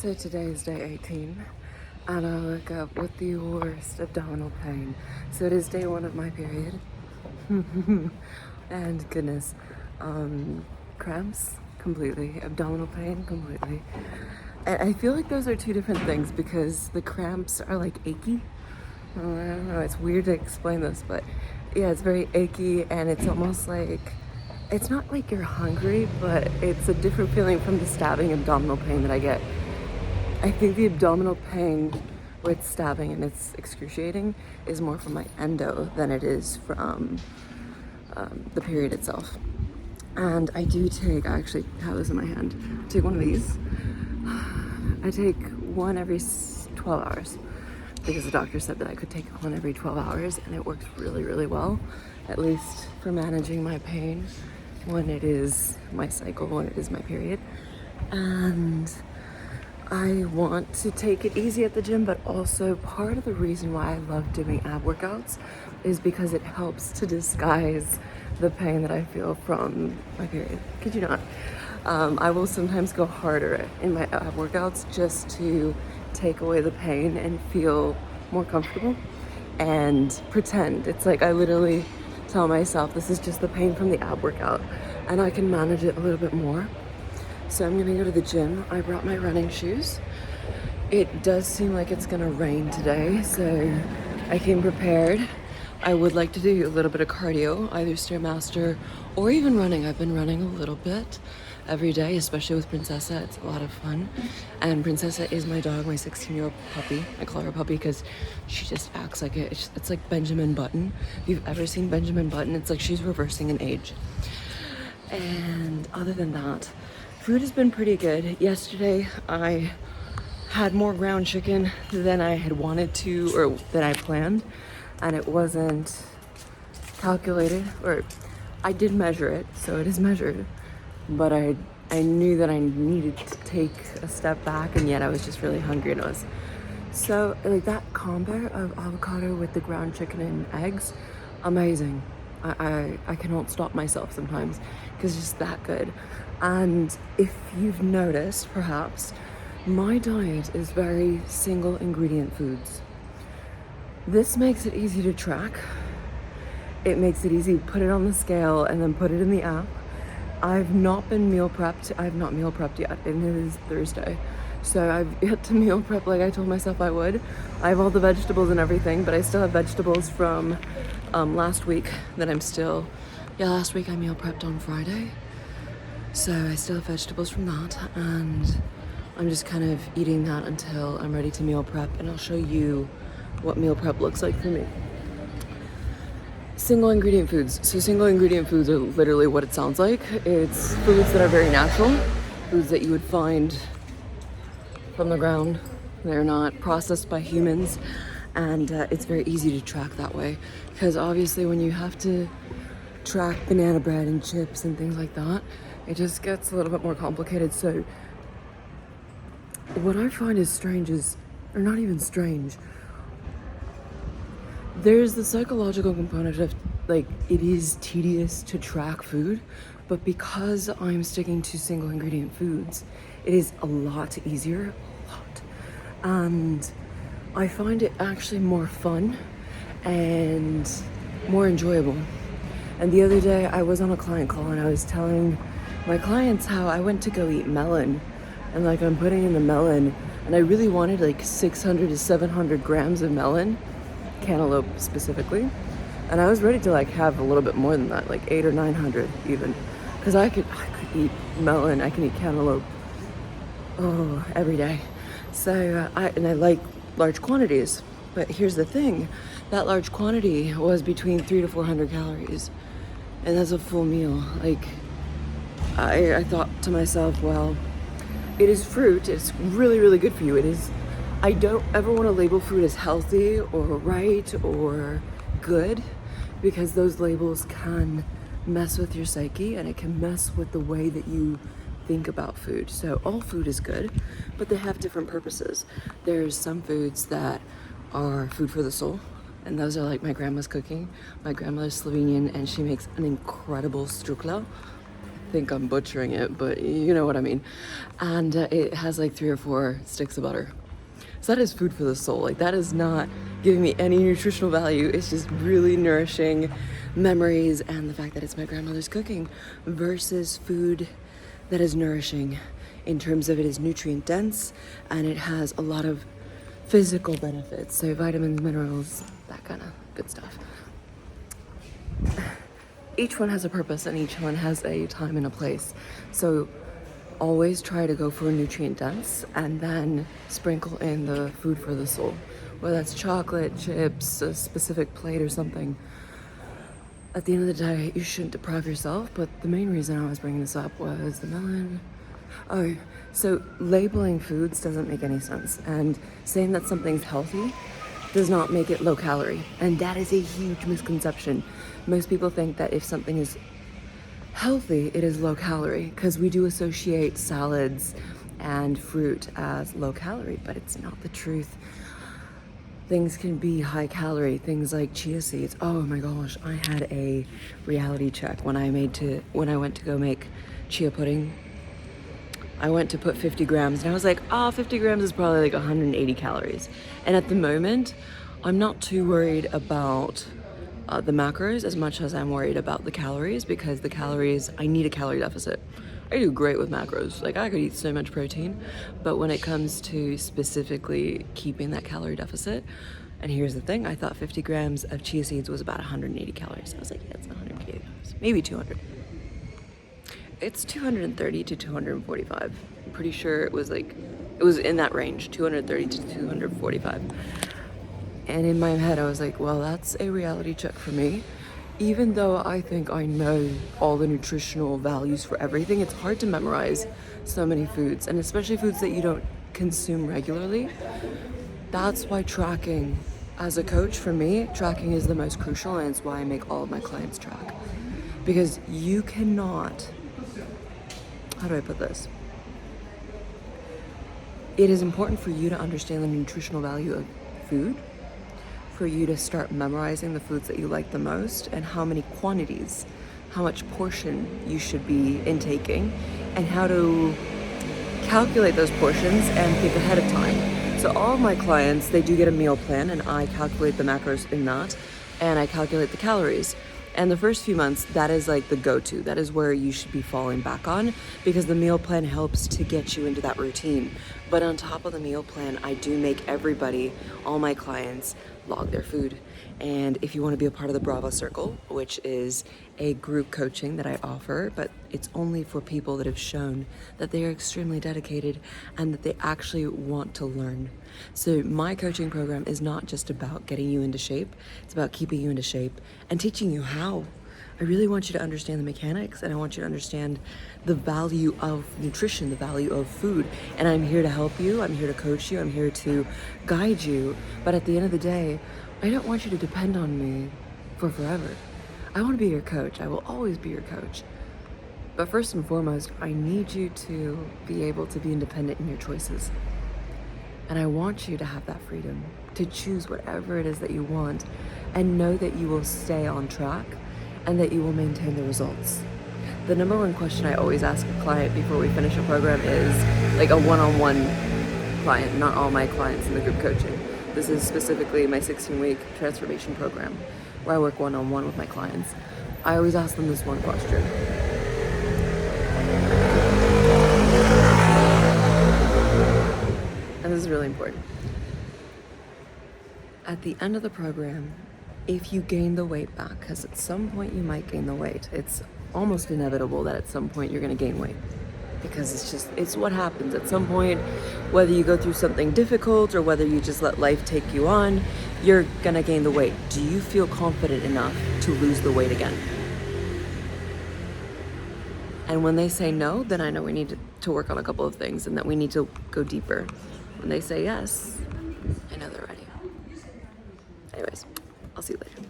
So today is day 18 and I woke up with the worst abdominal pain. So it is day 1 of my period. And goodness, cramps completely, abdominal pain completely. And I feel like those are two different things because the cramps are like achy. I don't know, it's weird to explain this, but yeah, it's very achy and it's almost like, it's not like you're hungry, but it's a different feeling from the stabbing abdominal pain that I get. I think the abdominal pain with stabbing, and it's excruciating, is more from my endo than it is from the period itself. And I do take, I actually have this in my hand, I take one of these. I take one every 12 hours because the doctor said that I could take one every 12 hours and it works really, really well, at least for managing my pain when it is my cycle, when it is my period. And I want to take it easy at the gym, but also part of the reason why I love doing ab workouts is because it helps to disguise the pain that I feel from my period. Kid you not. I will sometimes go harder in my ab workouts just to take away the pain and feel more comfortable and pretend. It's like I literally tell myself this is just the pain from the ab workout and I can manage it a little bit more. So I'm gonna go to the gym. I brought my running shoes. It does seem like it's gonna rain today, so I came prepared. I would like to do a little bit of cardio, either StairMaster or even running. I've been running a little bit every day, especially with Princessa. It's a lot of fun. And Princessa is my dog, my 16-year-old puppy. I call her a puppy because she just acts like it. It's like Benjamin Button. If you've ever seen Benjamin Button, it's like she's reversing in age. And other than that, food has been pretty good. Yesterday, I had more ground chicken than I had wanted to, or than I planned, and it wasn't calculated, or I did measure it, so it is measured, but I knew that I needed to take a step back, and yet I was just really hungry, and it was so, like, that combo of avocado with the ground chicken and eggs, amazing. I cannot stop myself sometimes because it's just that good. And if you've noticed, perhaps, my diet is very single ingredient foods. This makes it easy to track. It makes it easy to put it on the scale and then put it in the app. I've not been meal prepped. I've not meal prepped yet, and it is Thursday. So I've yet to meal prep like I told myself I would. I have all the vegetables and everything, but I still have vegetables from last week that I'm still, last week I meal prepped on Friday. So I still have vegetables from that, and I'm just kind of eating that until I'm ready to meal prep, and I'll show you what meal prep looks like for me. Single ingredient foods. So single ingredient foods are literally what it sounds like. It's foods that are very natural, foods that you would find from the ground. They're not processed by humans, and it's very easy to track that way, because obviously when you have to track banana bread and chips and things like that, it just gets a little bit more complicated. So what I find is strange is, or not even strange, there's the psychological component of, like, it is tedious to track food, but because I'm sticking to single ingredient foods, it is a lot easier, and I find it actually more fun and more enjoyable. And the other day I was on a client call and I was telling my clients how I went to go eat melon, and like I'm putting in the melon, and I really wanted like 600 to 700 grams of melon, cantaloupe specifically, and I was ready to like have a little bit more than that, like 800 or 900 even, because I could eat melon, I can eat cantaloupe every day. So I like large quantities, but here's the thing, that large quantity was between 300 to 400 calories, and that's a full meal. Like, I thought to myself, well, it is fruit, it's really, really good for you. It is, I don't ever want to label food as healthy or right or good, because those labels can mess with your psyche and it can mess with the way that you think about food. So all food is good, but they have different purposes. There's some foods that are food for the soul, and those are like my grandma's cooking. My grandmother's Slovenian and she makes an incredible strukla. think I'm butchering it, but you know what I mean. And it has like 3 or 4 sticks of butter. So that is food for the soul. Like, that is not giving me any nutritional value. It's just really nourishing memories and the fact that it's my grandmother's cooking versus food that is nourishing in terms of it is nutrient dense and it has a lot of physical benefits. So vitamins, minerals, that kind of good stuff. Each one has a purpose and each one has a time and a place. So always try to go for nutrient dense and then sprinkle in the food for the soul, whether that's chocolate, chips, a specific plate or something. At the end of the day, you shouldn't deprive yourself, but the main reason I was bringing this up was the melon. Oh, so labeling foods doesn't make any sense, and saying that something's healthy does not make it low calorie, and that is a huge misconception. Most people think that if something is healthy, it is low calorie, because we do associate salads and fruit as low calorie, but it's not the truth. Things can be high calorie, things like chia seeds. Oh my gosh, I had a reality check when I went to go make chia pudding. I went to put 50 grams and I was like, 50 grams is probably like 180 calories. And at the moment, I'm not too worried about the macros as much as I'm worried about the calories, because the calories, I need a calorie deficit. I do great with macros. Like, I could eat so much protein, but when it comes to specifically keeping that calorie deficit, and here's the thing, I thought 50 grams of chia seeds was about 180 calories. I was like, yeah, it's 180 calories, maybe 200. It's 230 to 245. I'm pretty sure it was in that range, 230 to 245. And in my head, I was like, well, that's a reality check for me. Even though I think I know all the nutritional values for everything, it's hard to memorize so many foods, and especially foods that you don't consume regularly. That's why tracking, as a coach, for me, tracking is the most crucial, and it's why I make all of my clients track. Because you cannot, how do I put this? It is important for you to understand the nutritional value of food, for you to start memorizing the foods that you like the most and how many quantities, how much portion you should be intaking, and how to calculate those portions and think ahead of time. So all of my clients, they do get a meal plan, and I calculate the macros in that, and I calculate the calories. And the first few months, that is like the go-to. That is where you should be falling back on, because the meal plan helps to get you into that routine. But on top of the meal plan, I do make everybody, all my clients, log their food. And if you want to be a part of the Bravo Circle, which is a group coaching that I offer, but it's only for people that have shown that they are extremely dedicated and that they actually want to learn. So my coaching program is not just about getting you into shape, it's about keeping you into shape and teaching you how. I really want you to understand the mechanics, and I want you to understand the value of nutrition, the value of food. And I'm here to help you, I'm here to coach you, I'm here to guide you. But at the end of the day, I don't want you to depend on me for forever. I want to be your coach. I will always be your coach. But first and foremost, I need you to be able to be independent in your choices. And I want you to have that freedom to choose whatever it is that you want, and know that you will stay on track and that you will maintain the results. The number one question I always ask a client before we finish a program is like a one-on-one client, not all my clients in the group coaching. This is specifically my 16-week transformation program where I work one-on-one with my clients. I always ask them this one question. And this is really important. At the end of the program, if you gain the weight back, because at some point you might gain the weight, it's almost inevitable that at some point you're going to gain weight, because it's what happens at some point. Whether you go through something difficult or whether you just let life take you on, you're going to gain the weight. Do you feel confident enough to lose the weight again? And when they say no, then I know we need to work on a couple of things and that we need to go deeper. When they say yes, I know they're ready. Anyways, I'll see you later.